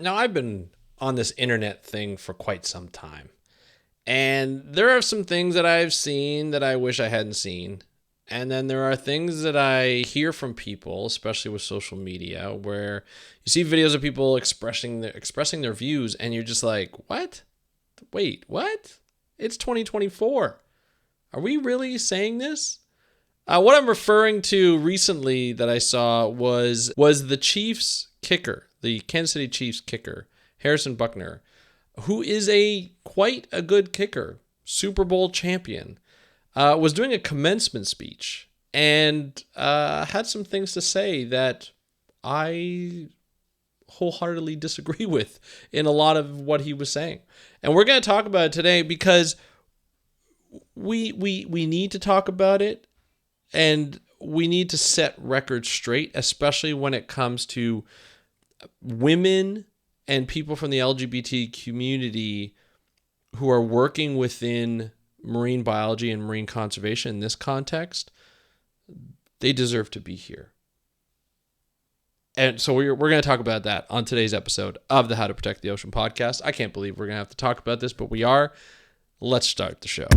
Now, I've been on this internet thing for quite some time, and there are some things that I've seen that I wish I hadn't seen. And then there are things that I hear from people, especially with social media, where you see videos of people expressing their views, and you're just like, "What? Wait, what? It's 2024. Are we really saying this?" What I'm referring to recently that I saw was the Chiefs kicker, the Kansas City Chiefs kicker, Harrison Buckner, who is a quite a good kicker, Super Bowl champion, was doing a commencement speech and had some things to say that I wholeheartedly disagree with in a lot of what he was saying. And we're going to talk about it today because we need to talk about it, and we need to set records straight, especially when it comes to women and people from the LGBT community who are working within marine biology and marine conservation in this context. They deserve to be here. And so we're going to talk about that on today's episode of the How to Protect the Ocean podcast. I can't believe we're going to have to talk about this, but we are. Let's start the show.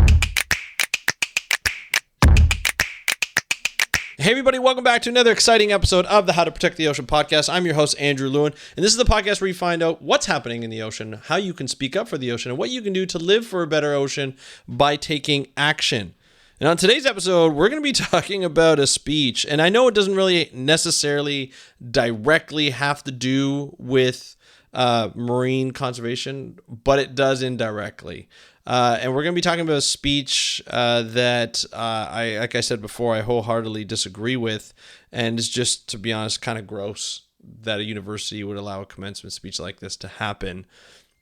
Hey everybody, welcome back to another exciting episode of the How to Protect the Ocean podcast. I'm your host, Andrew Lewin, and this is the podcast where you find out what's happening in the ocean, how you can speak up for the ocean, and what you can do to live for a better ocean by taking action. And on today's episode, we're going to be talking about a speech, and I know it doesn't really necessarily directly have to do with marine conservation, but it does indirectly. And we're going to be talking about a speech that like I said before, I wholeheartedly disagree with, and is just, to be honest, kind of gross that a university would allow a commencement speech like this to happen.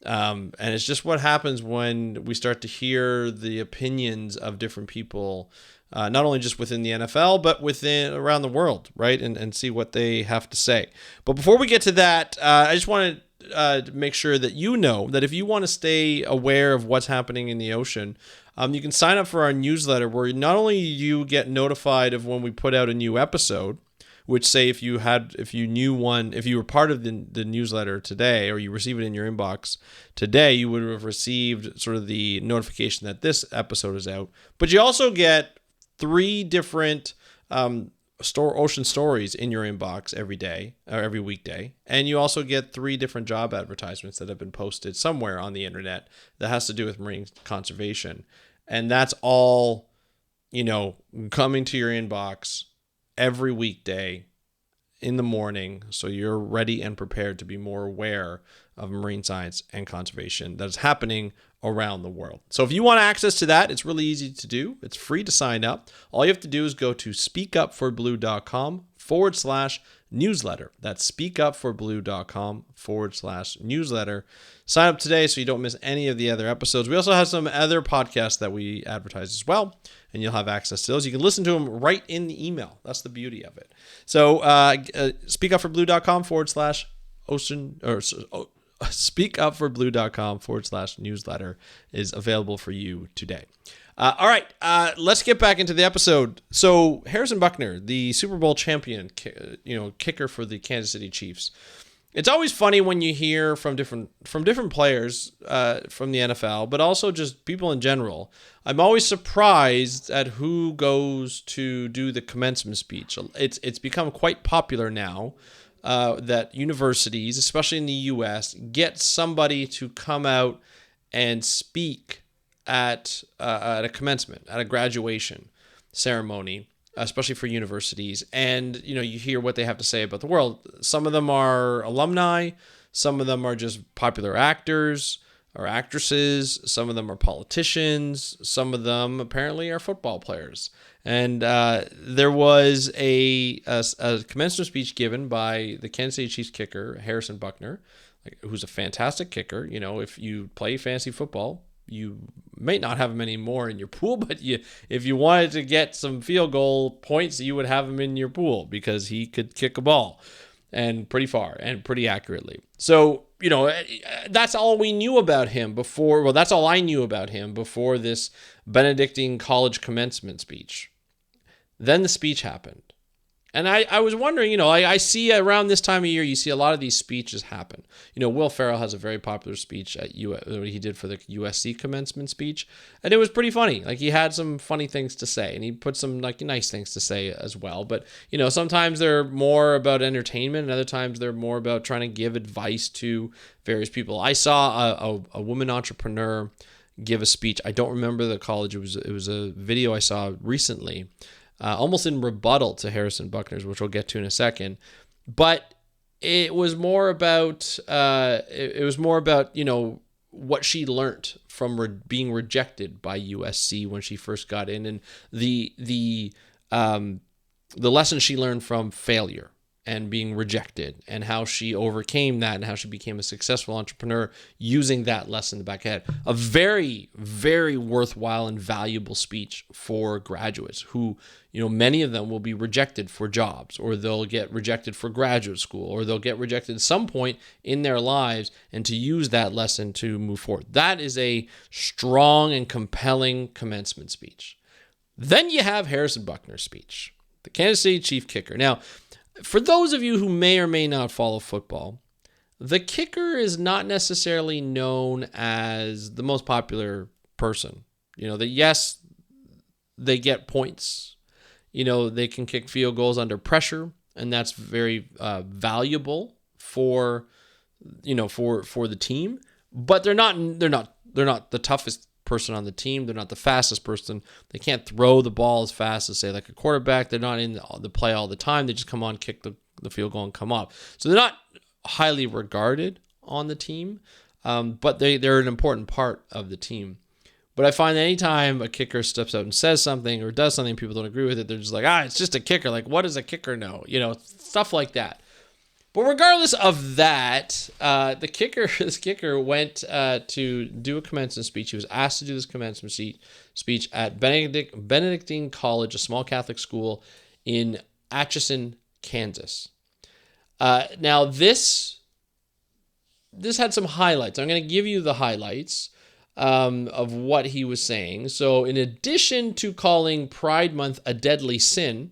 And it's just what happens when we start to hear the opinions of different people, not only just within the NFL, but within around the world, right? And see what they have to say. But before we get to that, I just want to make sure that you know that if you want to stay aware of what's happening in the ocean, you can sign up for our newsletter, where not only you get notified of when we put out a new episode, which, say, if you were part of the newsletter today, or you receive it in your inbox today, you would have received sort of the notification that this episode is out. But you also get 3 different ocean stories in your inbox every day, or every weekday, and you also get 3 different job advertisements that have been posted somewhere on the internet that has to do with marine conservation. And that's all, coming to your inbox every weekday in the morning, so you're ready and prepared to be more aware of marine science and conservation that is happening around the world. So if you want access to that, it's really easy to do. It's free to sign up. All you have to do is go to speakupforblue.com/newsletter. That's speakupforblue.com/newsletter. Sign up today so you don't miss any of the other episodes. We also have some other podcasts that we advertise as well, and you'll have access to those. You can listen to them right in the email. That's the beauty of it. So speakupforblue.com/ocean, or speakupforblue.com/newsletter is available for you today. All right, let's get back into the episode. So Harrison Buckner, the Super Bowl champion, kicker for the Kansas City Chiefs. It's always funny when you hear from different players from the NFL, but also just people in general. I'm always surprised at who goes to do the commencement speech. It's become quite popular now that universities, especially in the U.S., get somebody to come out and speak at a commencement, at a graduation ceremony, especially for universities. And, you hear what they have to say about the world. Some of them are alumni. Some of them are just popular actors or actresses. Some of them are politicians. Some of them apparently are football players. And there was a commencement speech given by the Kansas City Chiefs kicker, Harrison Buckner, who's a fantastic kicker. If you play fantasy football, you may not have him anymore in your pool, but if you wanted to get some field goal points, you would have him in your pool because he could kick a ball and pretty far and pretty accurately. So, that's all we knew about him before. Well, that's all I knew about him before this Benedictine college commencement speech. Then the speech happened. And I was wondering, I see around this time of year, you see a lot of these speeches happen. Will Ferrell has a very popular speech at he did for the USC commencement speech, and it was pretty funny. Like, he had some funny things to say, and he put some like nice things to say as well. But sometimes they're more about entertainment, and other times they're more about trying to give advice to various people. I saw a woman entrepreneur give a speech. I don't remember the college. It was a video I saw recently. Almost in rebuttal to Harrison Buckner's, which we'll get to in a second. But it was more about what she learned from being rejected by USC when she first got in, and the lesson she learned from failure and being rejected, and how she overcame that, and how she became a successful entrepreneur using that lesson in the back ahead. A very, very worthwhile and valuable speech for graduates who, many of them will be rejected for jobs, or they'll get rejected for graduate school, or they'll get rejected at some point in their lives, and to use that lesson to move forward. That is a strong and compelling commencement speech. Then you have Harrison Buckner's speech, the Kansas City Chief kicker. Now, for those of you who may or may not follow football, the kicker is not necessarily known as the most popular person. Yes, they get points. They can kick field goals under pressure, and that's very valuable for the team. But they're not the toughest person on the team. They're not the fastest person. They can't throw the ball as fast as, say, like a quarterback. They're not in the play all the time. They just come on, kick the field goal, and come off. So they're not highly regarded on the team, but they're an important part of the team. But I find that anytime a kicker steps out and says something or does something people don't agree with it, they're just like, it's just a kicker. Like, what does a kicker know? Stuff like that. But regardless of that, this kicker went to do a commencement speech. He was asked to do this commencement speech at Benedictine College, a small Catholic school in Atchison, Kansas. Now, this had some highlights. I'm going to give you the highlights of what he was saying. So, in addition to calling Pride Month a deadly sin,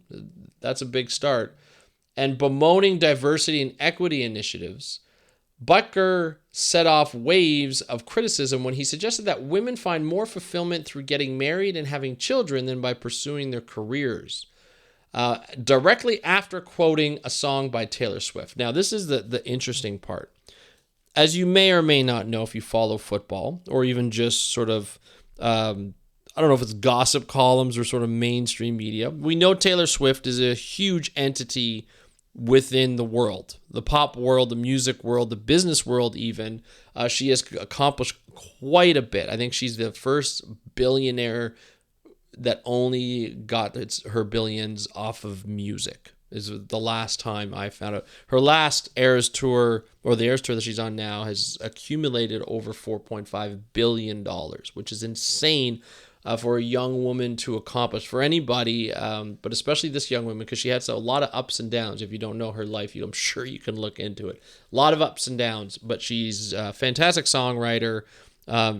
that's a big start, and bemoaning diversity and equity initiatives, Buckner set off waves of criticism when he suggested that women find more fulfillment through getting married and having children than by pursuing their careers, directly after quoting a song by Taylor Swift. Now, this is the interesting part. As you may or may not know if you follow football, or even just sort of, I don't know if it's gossip columns or sort of mainstream media, we know Taylor Swift is a huge entity within the world, the pop world, the music world, the business world even. She has accomplished quite a bit. I think she's the first billionaire that only got her billions off of music, is the last time I found out. Her last Eras tour, or the Eras tour that she's on now, has accumulated over $4.5 billion, which is insane for a young woman to accomplish, for anybody, but especially this young woman, because she had a lot of ups and downs. If you don't know her life, I'm sure you can look into it. A lot of ups and downs, but she's a fantastic songwriter.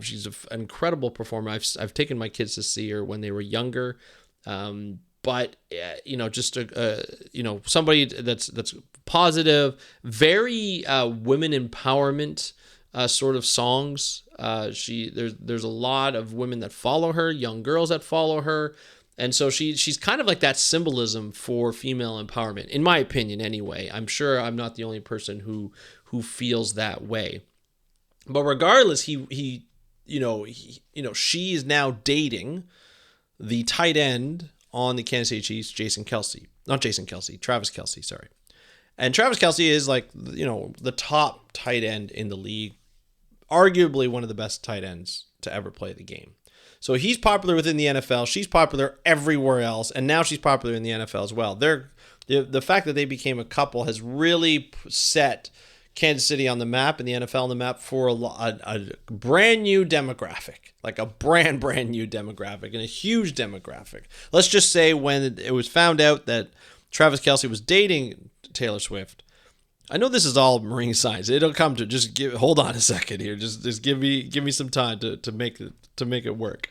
She's an incredible performer. I've taken my kids to see her when they were younger, but just somebody that's positive, very women empowerment sort of songs. There's a lot of women that follow her, young girls that follow her, and so she's kind of like that symbolism for female empowerment, in my opinion. Anyway, I'm sure I'm not the only person who feels that way. But regardless, she is now dating the tight end on the Kansas City Chiefs, Travis Kelce, sorry. And Travis Kelce is like, the top tight end in the league, arguably one of the best tight ends to ever play the game. So he's popular within the NFL. She's popular everywhere else, and now she's popular in the NFL as well. The fact that they became a couple has really set Kansas City on the map and the NFL on the map for a brand new demographic, like a brand new demographic, and a huge demographic. Let's just say when it was found out that Travis Kelce was dating Taylor Swift, I know this is all marine science. It'll come to hold on a second here. Just give me some time to make it work.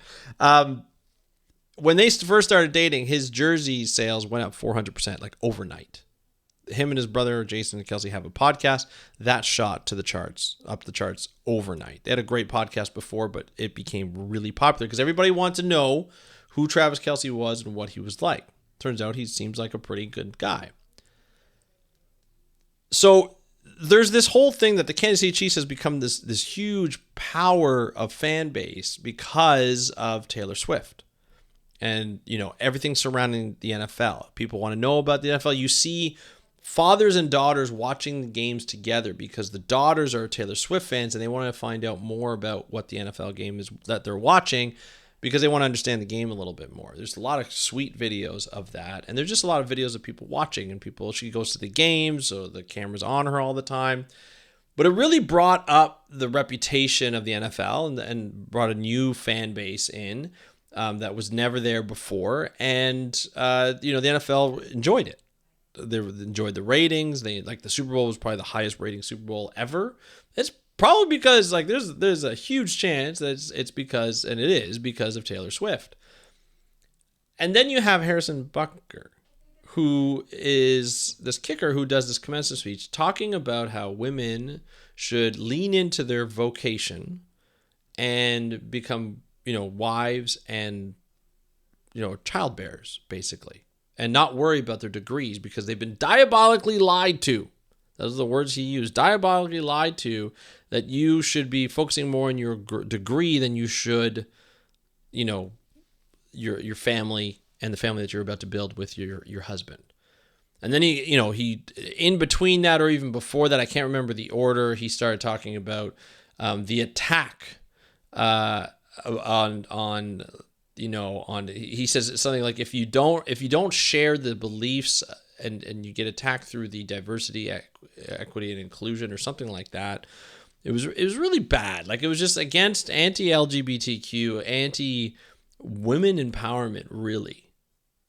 when they first started dating, his jersey sales went up 400%, like overnight. Him and his brother, Jason and Kelsey, have a podcast that shot to the charts, up the charts overnight. They had a great podcast before, but it became really popular because everybody wanted to know who Travis Kelce was and what he was like. Turns out he seems like a pretty good guy. So there's this whole thing that the Kansas City Chiefs has become this huge power of fan base because of Taylor Swift. And, everything surrounding the NFL. People want to know about the NFL. You see fathers and daughters watching the games together because the daughters are Taylor Swift fans and they want to find out more about what the NFL game is that they're watching because they want to understand the game a little bit more. There's a lot of sweet videos of that. And there's just a lot of videos of people watching and she goes to the games, so the camera's on her all the time. But it really brought up the reputation of the NFL and brought a new fan base in that was never there before. And, the NFL enjoyed it. They enjoyed the ratings. They the Super Bowl was probably the highest rating Super Bowl ever. It's probably because there's a huge chance that it's because, and it is because of Taylor Swift. And then you have Harrison Buckner, who is this kicker who does this commencement speech talking about how women should lean into their vocation and become, wives and, child bearers, basically. And not worry about their degrees because they've been diabolically lied to. Those are the words he used. Diabolically lied to that you should be focusing more on your degree than you should, your family and the family that you're about to build with your husband. And then he in between that or even before that, I can't remember the order, he started talking about the attack he says something like if you don't share the beliefs and you get attacked through the diversity, equity, and inclusion or something like that, it was really bad. Like it was just against anti-LGBTQ, anti-women empowerment, really,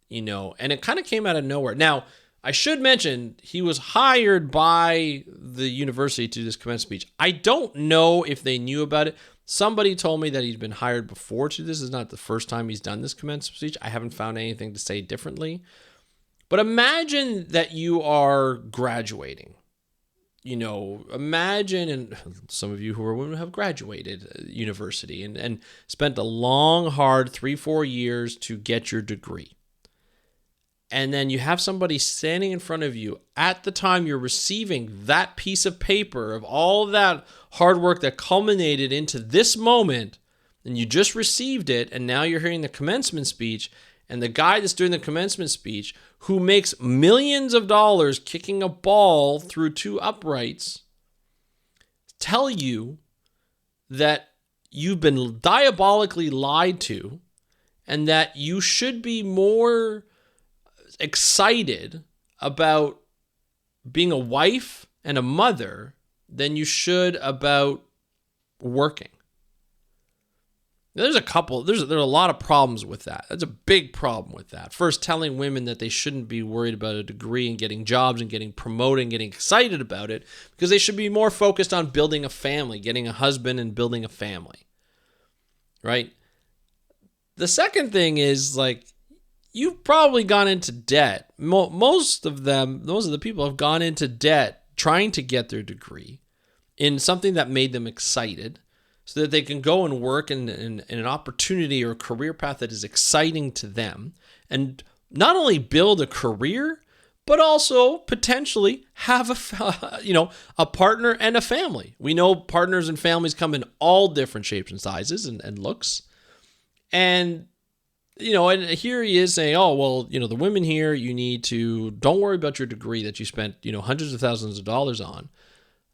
and it kind of came out of nowhere. Now, I should mention he was hired by the university to do this commencement speech. I don't know if they knew about it. Somebody told me that he'd been hired before to this. This is not the first time he's done this commencement speech. I haven't found anything to say differently. But imagine that you are graduating. Imagine, and some of you who are women have graduated university and spent a long, hard 3-4 years to get your degree. And then you have somebody standing in front of you at the time you're receiving that piece of paper of all of that hard work that culminated into this moment, and you just received it, and now you're hearing the commencement speech, and the guy that's doing the commencement speech, who makes millions of dollars kicking a ball through 2 uprights, tell you that you've been diabolically lied to, and that you should be more excited about being a wife and a mother than you should about working. There's a lot of problems with that. That's a big problem with that. First, telling women that they shouldn't be worried about a degree and getting jobs and getting promoted and getting excited about it because they should be more focused on building a family, getting a husband and building a family. Right? The second thing is you've probably gone into debt. Most of the people have gone into debt trying to get their degree in something that made them excited so that they can go and work in an opportunity or a career path that is exciting to them and not only build a career, but also potentially have a partner and a family. We know partners and families come in all different shapes and sizes and looks. And and here he is saying, oh, well, the women here, don't worry about your degree that you spent, hundreds of thousands of dollars on.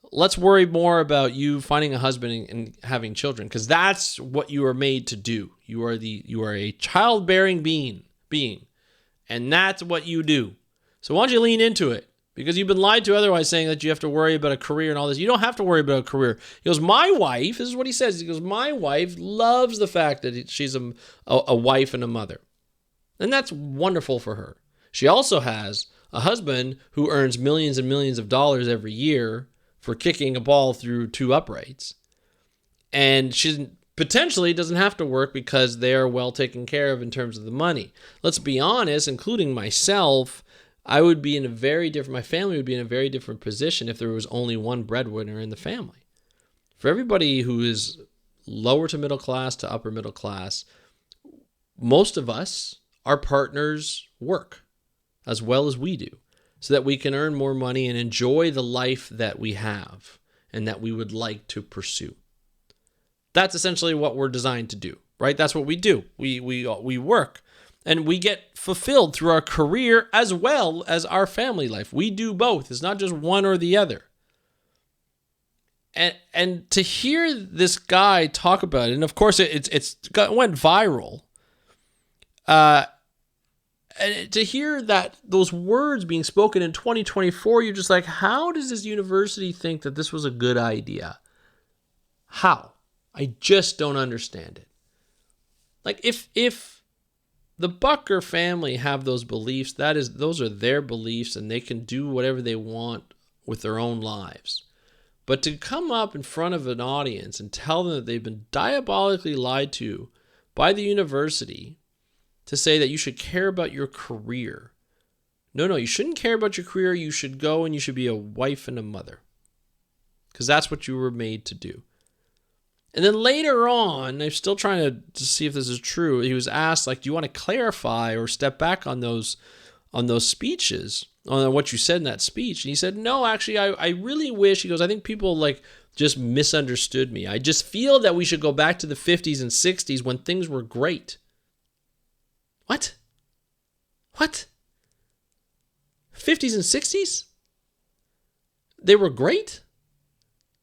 Let's worry more about you finding a husband and having children, because that's what you are made to do. You are a childbearing being, and that's what you do. So why don't you lean into it? Because you've been lied to otherwise, saying that you have to worry about a career and all this. You don't have to worry about a career. He goes, my wife, this is what he says. He goes, my wife loves the fact that she's a wife and a mother. And that's wonderful for her. She also has a husband who earns millions and millions of dollars every year for kicking a ball through 2 uprights. And potentially it doesn't have to work because they are well taken care of in terms of the money. Let's be honest, including myself, my family would be in a very different position if there was only one breadwinner in the family. For everybody who is lower to middle class to upper middle class, most of us, our partners work as well as we do so that we can earn more money and enjoy the life that we have and that we would like to pursue. That's essentially what we're designed to do, right? That's what we do. We work and we get fulfilled through our career as well as our family life. We do both. It's not just one or the other. And to hear this guy talk about it, and of course it went viral. And to hear that those words being spoken in 2024, you're just like, how does this university think that this was a good idea? How? I just don't understand it. Like if the Buckner family have those beliefs, those are their beliefs and they can do whatever they want with their own lives. But to come up in front of an audience and tell them that they've been diabolically lied to by the university to say that you should care about your career. No, you shouldn't care about your career. You should go and you should be a wife and a mother. Because that's what you were made to do. And then later on, I'm still trying to see if this is true. He was asked, like, do you want to clarify or step back on those speeches, on what you said in that speech? And he said, no, actually, I really wish, he goes, I think people just misunderstood me. I just feel that we should go back to the 50s and 60s when things were great. What? 50s and 60s? They were great?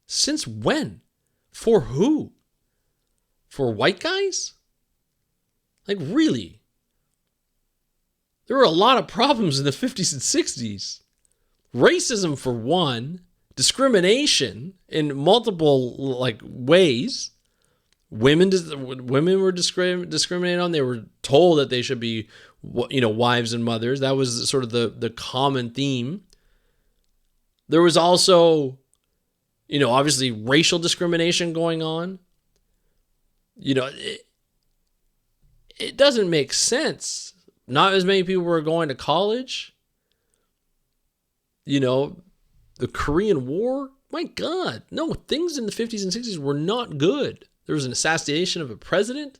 Since when? For who? For white guys? Like, really? There were a lot of problems in the 50s and 60s. Racism, for one. Discrimination in multiple, ways. Women were discriminated on. They were told that they should be, wives and mothers. That was sort of the common theme. There was also, obviously racial discrimination going on. It doesn't make sense. Not as many people were going to college. The Korean War, my God. No, things in the 50s and 60s were not good. There was an assassination of a president.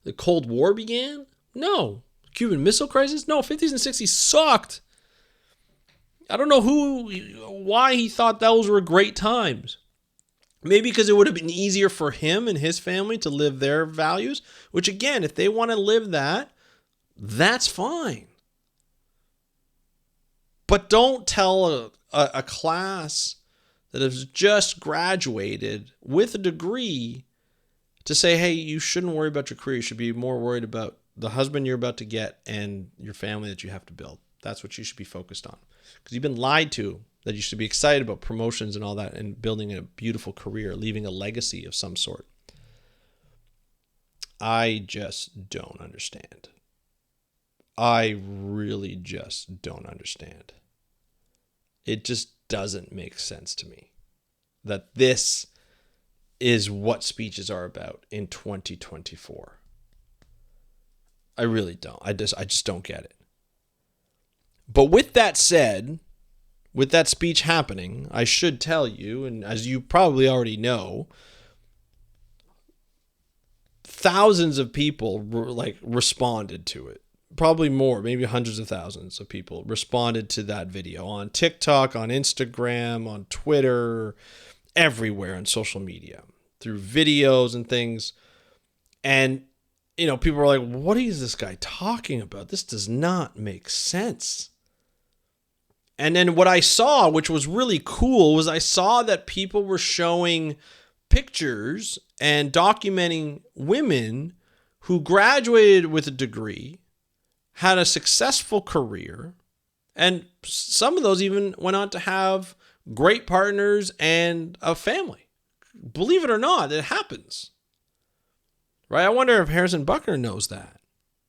The Cold War began. No. Cuban Missile Crisis. No, 50s and 60s sucked. I don't know why he thought those were great times. Maybe because it would have been easier for him and his family to live their values, which again, if they want to live that, that's fine. But don't tell a class that has just graduated with a degree to say, hey, you shouldn't worry about your career. You should be more worried about the husband you're about to get and your family that you have to build. That's what you should be focused on. Because you've been lied to that you should be excited about promotions and all that and building a beautiful career, leaving a legacy of some sort. I just don't understand. I really just don't understand. It just doesn't make sense to me that this is what speeches are about in 2024. I really don't. I just don't get it. But with that said, with that speech happening, I should tell you, and as you probably already know, thousands of people responded to it. Probably more, maybe hundreds of thousands of people responded to that video on TikTok, on Instagram, on Twitter, everywhere on social media, through videos and things. And, people were like, what is this guy talking about? This does not make sense. And then what I saw, which was really cool, was I saw that people were showing pictures and documenting women who graduated with a degree, had a successful career, and some of those even went on to have great partners and a family. Believe it or not, it happens. Right? I wonder if Harrison Buckner knows that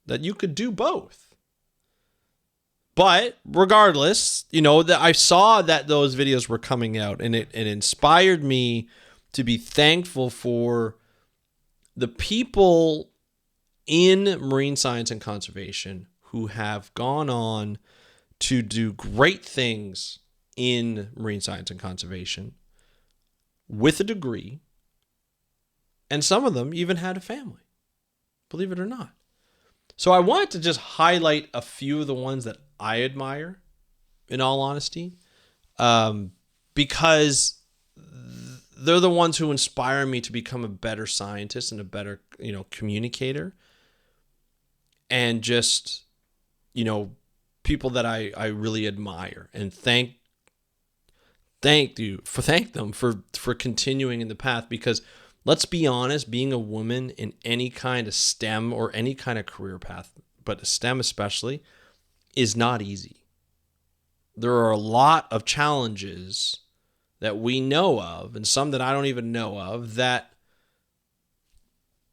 you could do both. But regardless, that I saw that those videos were coming out, and it inspired me to be thankful for the people in marine science and conservation who have gone on to do great things in marine science and conservation with a degree, and some of them even had a family, believe it or not. So I wanted to just highlight a few of the ones that I admire, in all honesty, because they're the ones who inspire me to become a better scientist and a better, communicator, and just, people that I really admire, and thank them for continuing in the path. Because let's be honest, being a woman in any kind of STEM or any kind of career path, but STEM especially, is not easy. There are a lot of challenges that we know of, and some that I don't even know of, that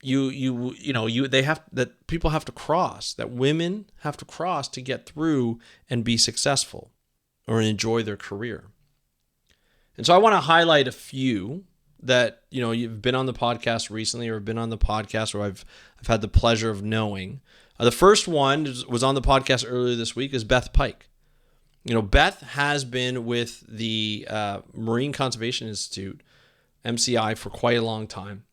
that people have to cross, that women have to cross to get through and be successful or enjoy their career. And so I want to highlight a few that, you've been on the podcast recently, or been on the podcast, or I've had the pleasure of knowing. The first one was on the podcast earlier this week, is Beth Pike. Beth has been with the Marine Conservation Institute, MCI, for quite a long time.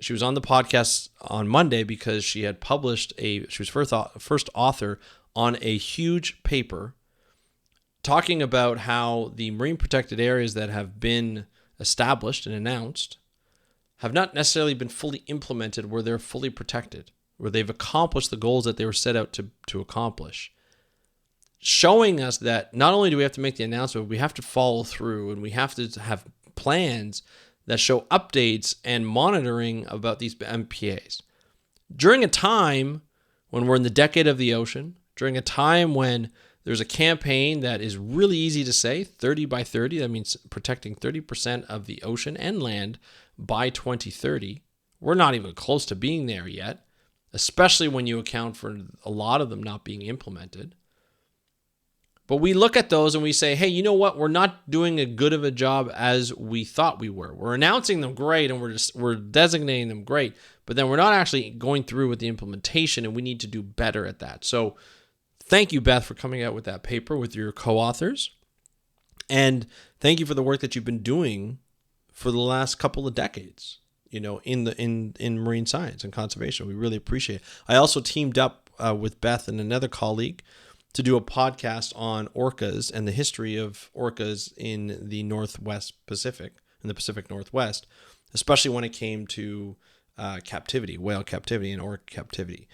She was on the podcast on Monday because she had published she was first author on a huge paper talking about how the marine protected areas that have been established and announced have not necessarily been fully implemented where they're fully protected, where they've accomplished the goals that they were set out to accomplish. Showing us that not only do we have to make the announcement, we have to follow through, and we have to have plans that show updates and monitoring about these MPAs. During a time when we're in the decade of the ocean, during a time when there's a campaign that is really easy to say, 30 by 30, that means protecting 30% of the ocean and land by 2030. We're not even close to being there yet, especially when you account for a lot of them not being implemented. But we look at those and we say, hey, you know what? We're not doing as good of a job as we thought we were. We're announcing them great, and we're designating them great, but then we're not actually going through with the implementation, and we need to do better at that. So thank you, Beth, for coming out with that paper with your co-authors. And thank you for the work that you've been doing for the last couple of decades, in marine science and conservation. We really appreciate it. I also teamed up with Beth and another colleague to do a podcast on orcas and the history of orcas in the Northwest Pacific, in the Pacific Northwest, especially when it came to captivity, whale captivity and orca captivity.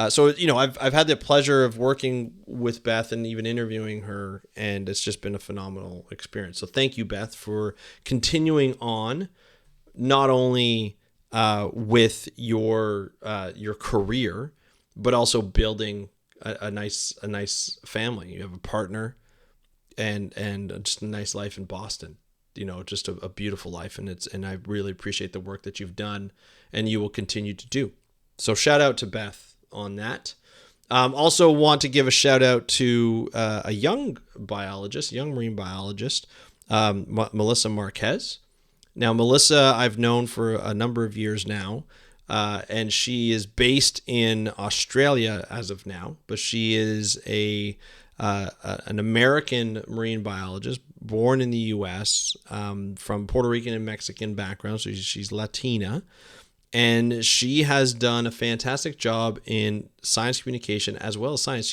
So I've had the pleasure of working with Beth and even interviewing her, and it's just been a phenomenal experience. So thank you, Beth, for continuing on, not only with your career, but also building a nice family. You have a partner and just a nice life in Boston, just a beautiful life. And I really appreciate the work that you've done and you will continue to do. So shout out to Beth on that. Also want to give a shout out to a young marine biologist, Melissa Marquez. Now, Melissa, I've known for a number of years now. And she is based in Australia as of now, but she is an American marine biologist born in the U.S. From Puerto Rican and Mexican background, so she's Latina, and she has done a fantastic job in science communication as well as science.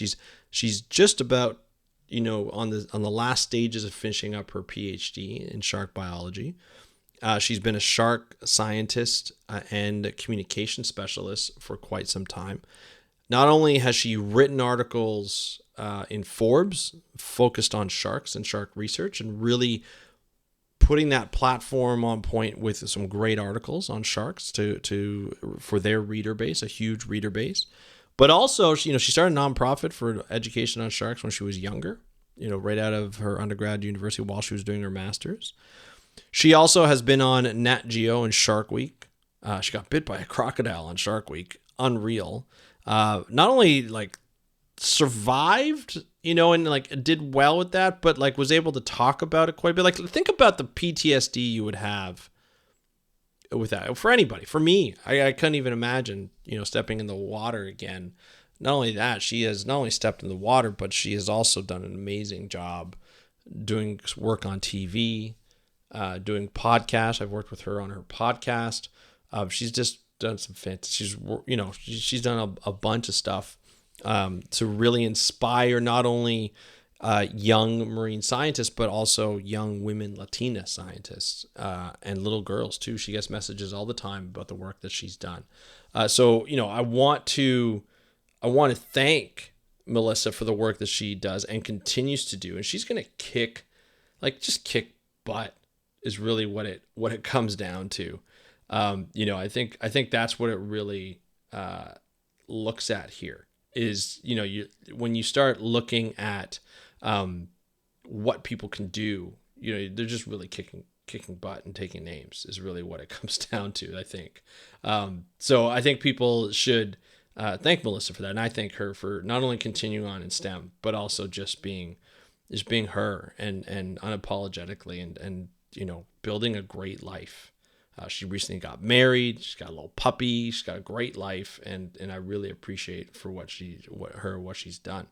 She's just about on the last stages of finishing up her PhD in shark biology. She's been a shark scientist and communication specialist for quite some time. Not only has she written articles in Forbes focused on sharks and shark research and really putting that platform on point with some great articles on sharks for their reader base, a huge reader base. But also, she started a nonprofit for education on sharks when she was younger, right out of her undergrad university while she was doing her master's. She also has been on Nat Geo and Shark Week. She got bit by a crocodile on Shark Week. Unreal. Not only survived, and did well with that, but was able to talk about it quite a bit. Think about the PTSD you would have with that. For anybody, for me, I couldn't even imagine, stepping in the water again. Not only that, she has not only stepped in the water, but she has also done an amazing job doing work on TV, doing podcasts. I've worked with her on her podcast. She's just done some fantastic. She's done a bunch of stuff to really inspire not only young marine scientists, but also young women Latina scientists and little girls too. She gets messages all the time about the work that she's done. So I want to thank Melissa for the work that she does and continues to do. And she's going to kick butt is really what it comes down to. I think that's what it really looks at here is, when you start looking at what people can do, they're just really kicking butt and taking names is really what it comes down to, I think. So I think people should thank Melissa for that. And I thank her for not only continuing on in STEM, but also just being her and unapologetically and building a great life. She recently got married. She's got a little puppy. She's got a great life. And I really appreciate for what she's done.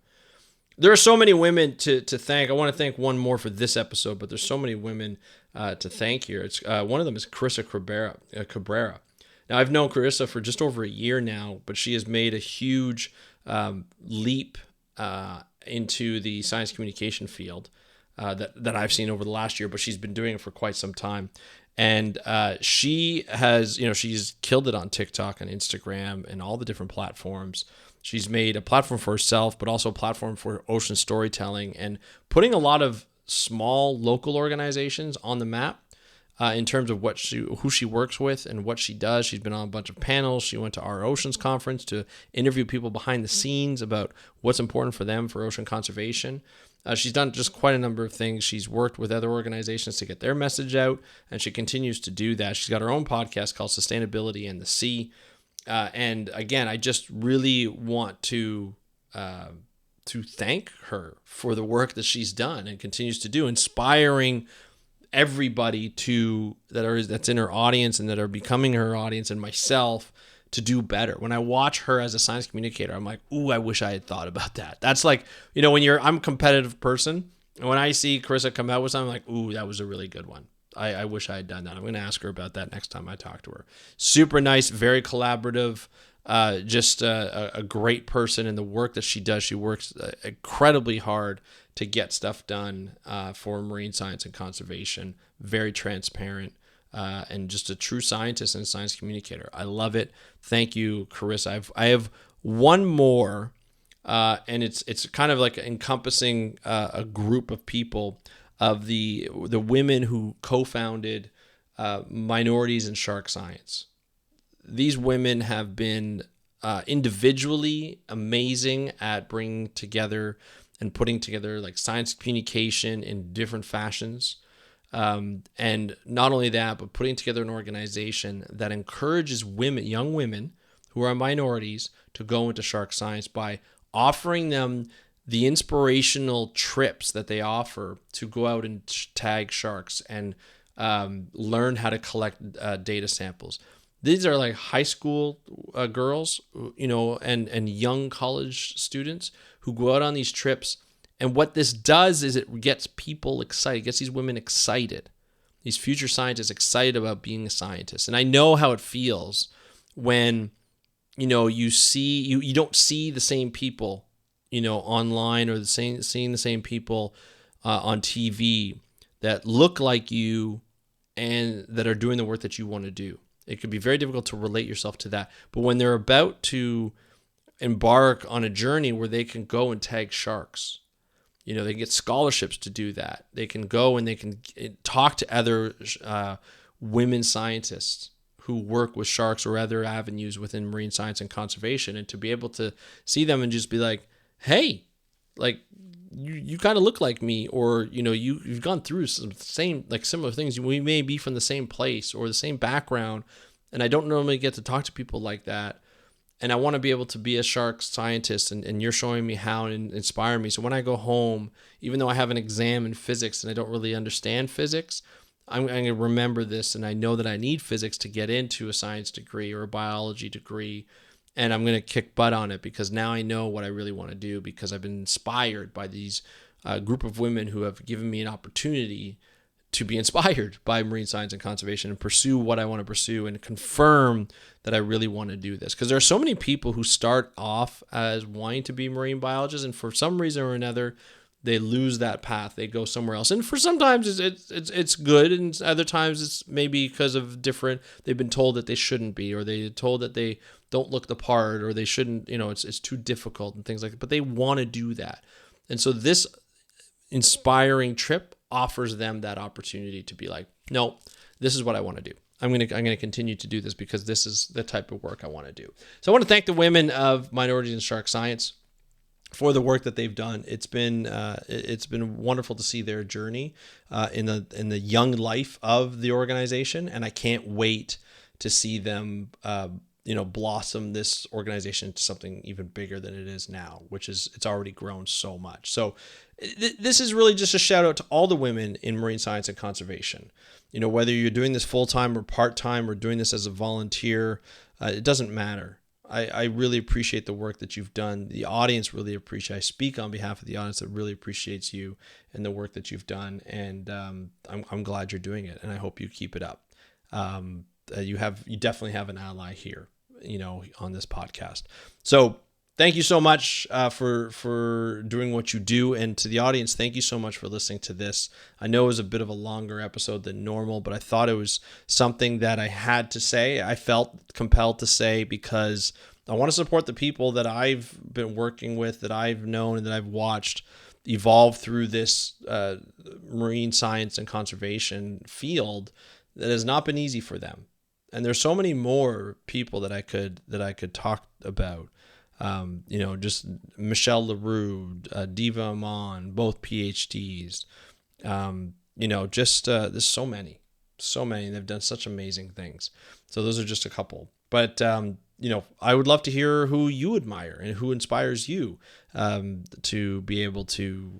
There are so many women to thank. I want to thank one more for this episode, but there's so many women to thank here. It's one of them is Carissa Cabrera. Now, I've known Carissa for just over a year now, but she has made a huge leap into the science communication field that I've seen over the last year, but she's been doing it for quite some time. And she has, she's killed it on TikTok and Instagram and all the different platforms. She's made a platform for herself, but also a platform for ocean storytelling and putting a lot of small local organizations on the map in terms of who she works with and what she does. She's been on a bunch of panels. She went to our Oceans Conference to interview people behind the scenes about what's important for them for ocean conservation. She's done just quite a number of things. She's worked with other organizations to get their message out, and she continues to do that. She's got her own podcast called Sustainability and the Sea. And again, I just really want to thank her for the work that she's done and continues to do, inspiring everybody that's in her audience and that are becoming her audience and myself to do better. When I watch her as a science communicator, I'm like, ooh, I wish I had thought about that. That's like, I'm a competitive person. And when I see Carissa come out with something, I'm like, ooh, that was a really good one. I wish I had done that. I'm going to ask her about that next time I talk to her. Super nice, very collaborative, just a great person in the work that she does. She works incredibly hard to get stuff done for marine science and conservation. Very transparent. And just a true scientist and science communicator. I love it. Thank you, Carissa. I have one more, and it's kind of like encompassing a group of people of the women who co-founded Minorities in Shark Science. These women have been individually amazing at bringing together and putting together like science communication in different fashions. And not only that, but putting together an organization that encourages young women who are minorities to go into shark science by offering them the inspirational trips that they offer to go out and tag sharks and learn how to collect data samples. These are like high school girls, and young college students who go out on these trips. And what this does is it gets people excited, gets these women excited, these future scientists excited about being a scientist. And I know how it feels when, you don't see the same people, online or seeing the same people on TV that look like you and that are doing the work that you want to do. It could be very difficult to relate yourself to that. But when they're about to embark on a journey where they can go and tag sharks, they can get scholarships to do that. They can go and they can talk to other women scientists who work with sharks or other avenues within marine science and conservation, and to be able to see them and just be like, hey, like you kind of look like me, or you've gone through some similar things. We may be from the same place or the same background, and I don't normally get to talk to people like that. And I want to be able to be a shark scientist, and you're showing me how and inspire me. So when I go home, even though I have an exam in physics and I don't really understand physics, I'm going to remember this, and I know that I need physics to get into a science degree or a biology degree, and I'm going to kick butt on it because now I know what I really want to do because I've been inspired by these group of women who have given me an opportunity to be inspired by marine science and conservation and pursue what I want to pursue and confirm that I really want to do this. Because there are so many people who start off as wanting to be marine biologists, and for some reason or another, they lose that path. They go somewhere else. And for sometimes it's good, and other times it's maybe because of they've been told that they shouldn't be, or they're told that they don't look the part, or they shouldn't, it's too difficult and things like that. But they want to do that. And so this inspiring trip offers them that opportunity to be like, no, this is what I want to do. I'm going to continue to do this because this is the type of work I want to do. So I want to thank the women of Minorities in Shark Science for the work that they've done. It's been wonderful to see their journey in the young life of the organization, and I can't wait to see them blossom this organization into something even bigger than it is now, it's already grown so much. So this is really just a shout out to all the women in marine science and conservation. Whether you're doing this full-time or part-time or doing this as a volunteer, it doesn't matter. I really appreciate the work that you've done. The audience really appreciates. I speak on behalf of the audience that really appreciates you and the work that you've done. And I'm glad you're doing it, and I hope you keep it up. You definitely have an ally here, on this podcast. So thank you so much for doing what you do. And to the audience, thank you so much for listening to this. I know it was a bit of a longer episode than normal, but I thought it was something that I had to say. I felt compelled to say because I want to support the people that I've been working with, that I've known, and that I've watched evolve through this marine science and conservation field that has not been easy for them. And there's so many more people that I could talk about. Just Michelle LaRue, Diva Amon, both PhDs. There's so many. They've done such amazing things. So those are just a couple. But I would love to hear who you admire and who inspires you to be able to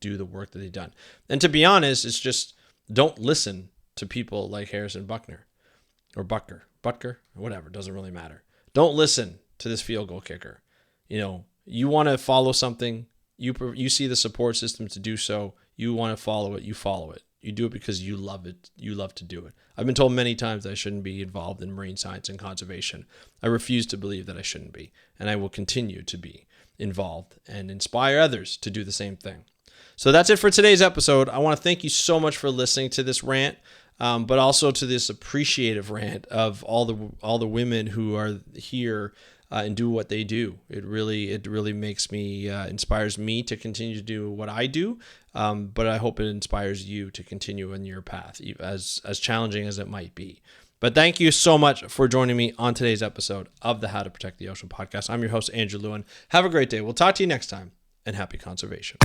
do the work that they've done. And to be honest, it's just don't listen to people like Harrison Buckner. Or Buckner, whatever, doesn't really matter. Don't listen to this field goal kicker. You want to follow something, you see the support system to do so, you want to follow it, you follow it. You do it because you love it, you love to do it. I've been told many times that I shouldn't be involved in marine science and conservation. I refuse to believe that I shouldn't be, and I will continue to be involved and inspire others to do the same thing. So that's it for today's episode. I want to thank you so much for listening to this rant. But also to this appreciative rant of all the women who are here and do what they do. It really makes me inspires me to continue to do what I do. But I hope it inspires you to continue in your path, as challenging as it might be. But thank you so much for joining me on today's episode of the How to Protect the Ocean podcast. I'm your host, Andrew Lewin. Have a great day. We'll talk to you next time, and happy conservation.